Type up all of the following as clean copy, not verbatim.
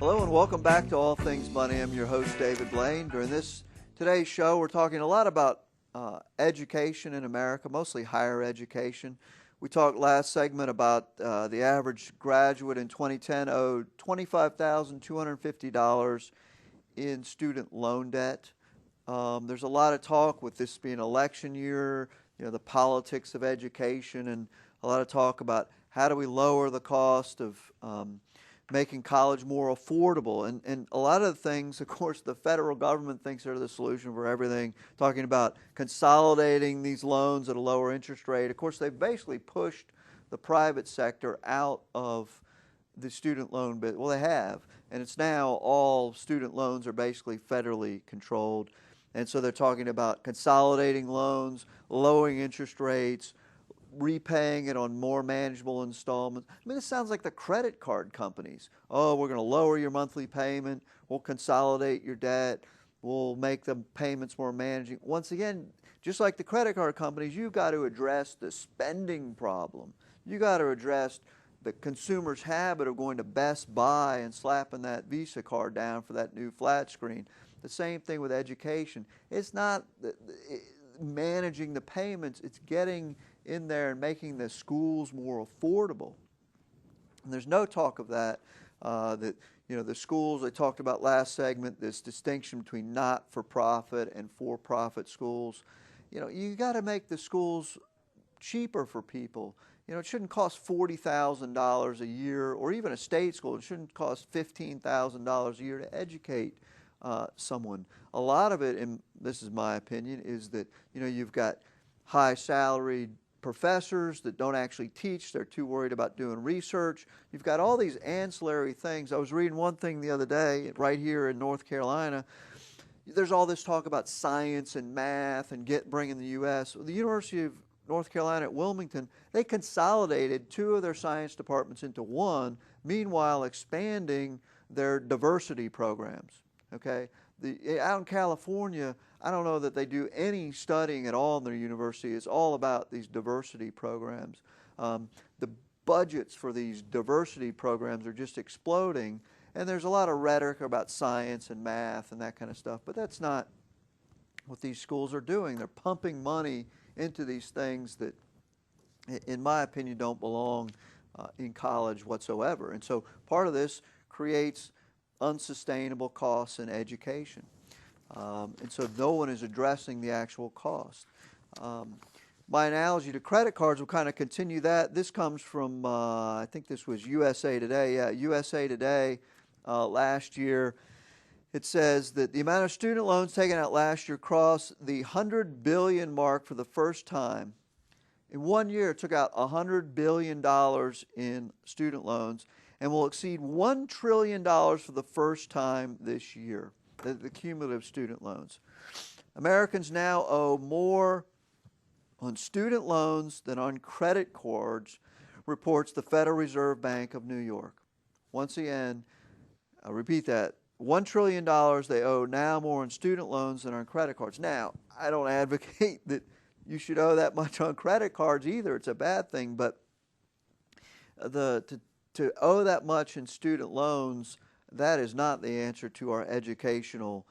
Hello and welcome back to All Things Money. I'm your host, David Blain. During today's show, we're talking a lot about education in America, mostly higher education. We talked last segment about the average graduate in 2010 owed $25,250 in student loan debt. There's a lot of talk with this being election year, the politics of education, and a lot of talk about how do we lower the cost of making college more affordable. And a lot of the things, of course, the federal government thinks are the solution for everything, talking about consolidating these loans at a lower interest rate. Of course, they've basically pushed the private sector out of the student loan bit. Well, they have. And it's now all student loans are basically federally controlled. And so they're talking about consolidating loans, lowering interest rates, repaying it on more manageable installments. I mean, it sounds like the credit card companies. Oh, we're going to lower your monthly payment. We'll consolidate your debt. We'll make the payments more manageable. Once again, just like the credit card companies, you've got to address the spending problem. You've got to address the consumer's habit of going to Best Buy and slapping that Visa card down for that new flat screen. The same thing with education. It's not managing the payments. It's getting in there and making the schools more affordable. And there's no talk of that. The schools I talked about last segment, this distinction between not-for-profit and for-profit schools. You got to make the schools cheaper for people. It shouldn't cost $40,000 a year, or even a state school. It shouldn't cost $15,000 a year to educate someone. A lot of it, and this is my opinion, is that you've got high salaried professors that don't actually teach. They're too worried about doing research. You've got all these ancillary things. I was reading one thing the other day right here in North Carolina. There's all this talk about science and math and bringing the U.S. The University of North Carolina at Wilmington, they consolidated two of their science departments into one, meanwhile expanding their diversity programs. Okay? Out in California, I don't know that they do any studying at all in their university. It's all about these diversity programs. The budgets for these diversity programs are just exploding, and there's a lot of rhetoric about science and math and that kind of stuff, but that's not what these schools are doing. They're pumping money into these things that, in my opinion, don't belong in college whatsoever. And so part of this creates unsustainable costs in education. And so no one is addressing the actual cost. My analogy to credit cards will kind of continue that. This comes from, I think this was USA Today. Yeah, USA Today last year. It says that the amount of student loans taken out last year crossed the $100 billion mark for the first time. In 1 year, it took out $100 billion in student loans and will exceed $1 trillion for the first time this year, the cumulative student loans. Americans now owe more on student loans than on credit cards, reports the Federal Reserve Bank of New York. Once again, I'll repeat that. $1 trillion they owe now more on student loans than on credit cards. Now, I don't advocate that you should owe that much on credit cards either. It's a bad thing, but to owe that much in student loans, that is not the answer to our educational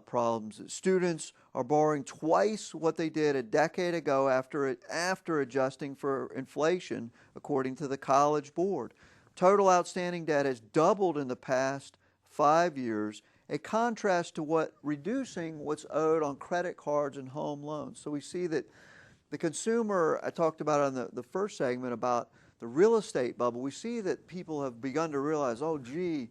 problems. Students are borrowing twice what they did a decade ago after adjusting for inflation, according to the College Board. Total outstanding debt has doubled in the past 5 years, a contrast to reducing what's owed on credit cards and home loans. So we see that the consumer, I talked about on the first segment about the real estate bubble. We see that people have begun to realize, oh, gee,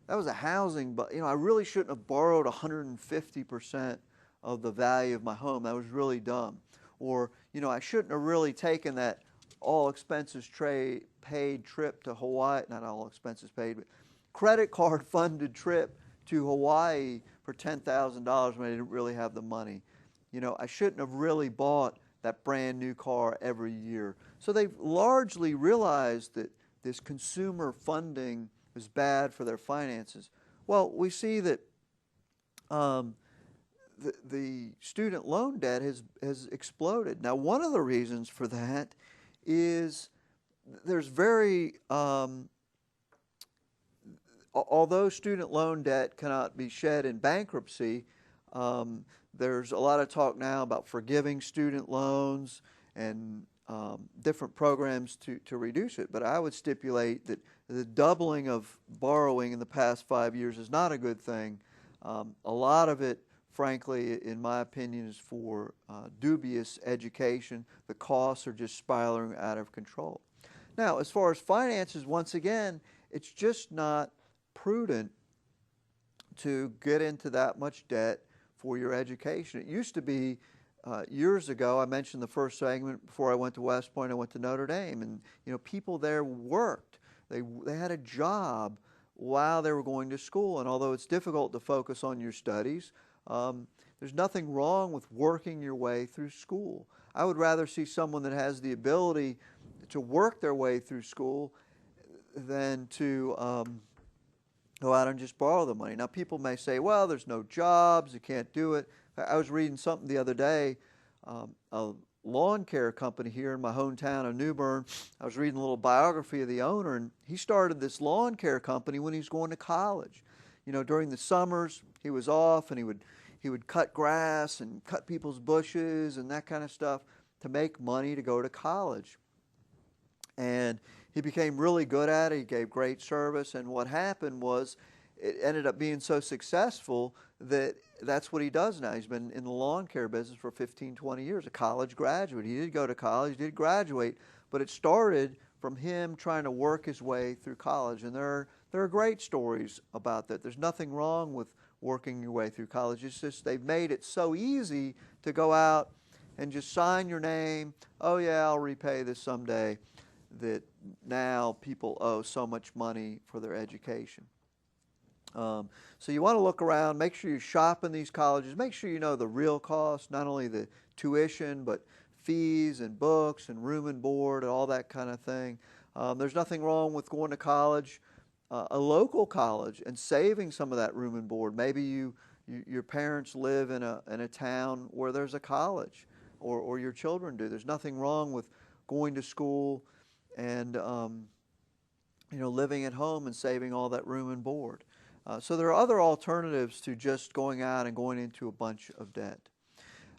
that was a housing, but I really shouldn't have borrowed 150% of the value of my home. That was really dumb. Or, I shouldn't have really taken that all expenses paid trip to Hawaii, not all expenses paid, but credit card funded trip to Hawaii for $10,000 when I didn't really have the money. I shouldn't have really bought that brand new car every year. So they've largely realized that this consumer funding is bad for their finances. Well, we see that the student loan debt has exploded. Now, one of the reasons for that is there's very although student loan debt cannot be shed in bankruptcy, there's a lot of talk now about forgiving student loans and different programs to reduce it. But I would stipulate that the doubling of borrowing in the past 5 years is not a good thing. A lot of it, frankly, in my opinion, is for dubious education. The costs are just spiraling out of control. Now, as far as finances, once again, it's just not prudent to get into that much debt for your education. It used to be years ago. I mentioned the first segment, before I went to West Point, I went to Notre Dame, and people there worked. They had a job while they were going to school, and although it's difficult to focus on your studies, there's nothing wrong with working your way through school. I would rather see someone that has the ability to work their way through school than to go out and just borrow the money. Now, people may say, well, there's no jobs, you can't do it. I was reading something the other day, a lawn care company here in my hometown of New Bern. I was reading a little biography of the owner, and he started this lawn care company when he was going to college. During the summers, he was off, and he would cut grass and cut people's bushes and that kind of stuff to make money to go to college. And he became really good at it. He gave great service, and what happened was it ended up being so successful that that's what he does now. He's been in the lawn care business for 15, 20 years, a college graduate. He did go to college, did graduate, but it started from him trying to work his way through college. And there are great stories about that. There's nothing wrong with working your way through college. It's just they've made it so easy to go out and just sign your name. Oh yeah, I'll repay this someday. That now people owe so much money for their education. So you want to look around, make sure you shop in these colleges, make sure you know the real cost, not only the tuition, but fees and books and room and board and all that kind of thing. There's nothing wrong with going to college, a local college, and saving some of that room and board. Maybe your parents live in a town where there's a college, or your children do. There's nothing wrong with going to school and living at home and saving all that room and board. So there are other alternatives to just going out and going into a bunch of debt.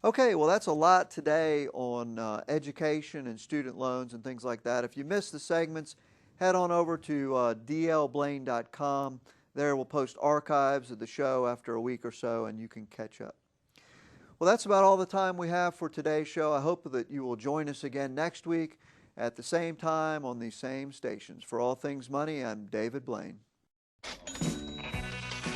Okay, well, that's a lot today on education and student loans and things like that. If you missed the segments, head on over to dlblain.com. There we'll post archives of the show after a week or so, and you can catch up. Well, that's about all the time we have for today's show. I hope that you will join us again next week at the same time on these same stations. For All Things Money, I'm David Blain.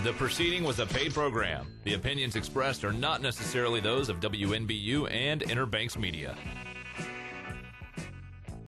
The proceeding was a paid program. The opinions expressed are not necessarily those of WNBU and Inner Banks Media.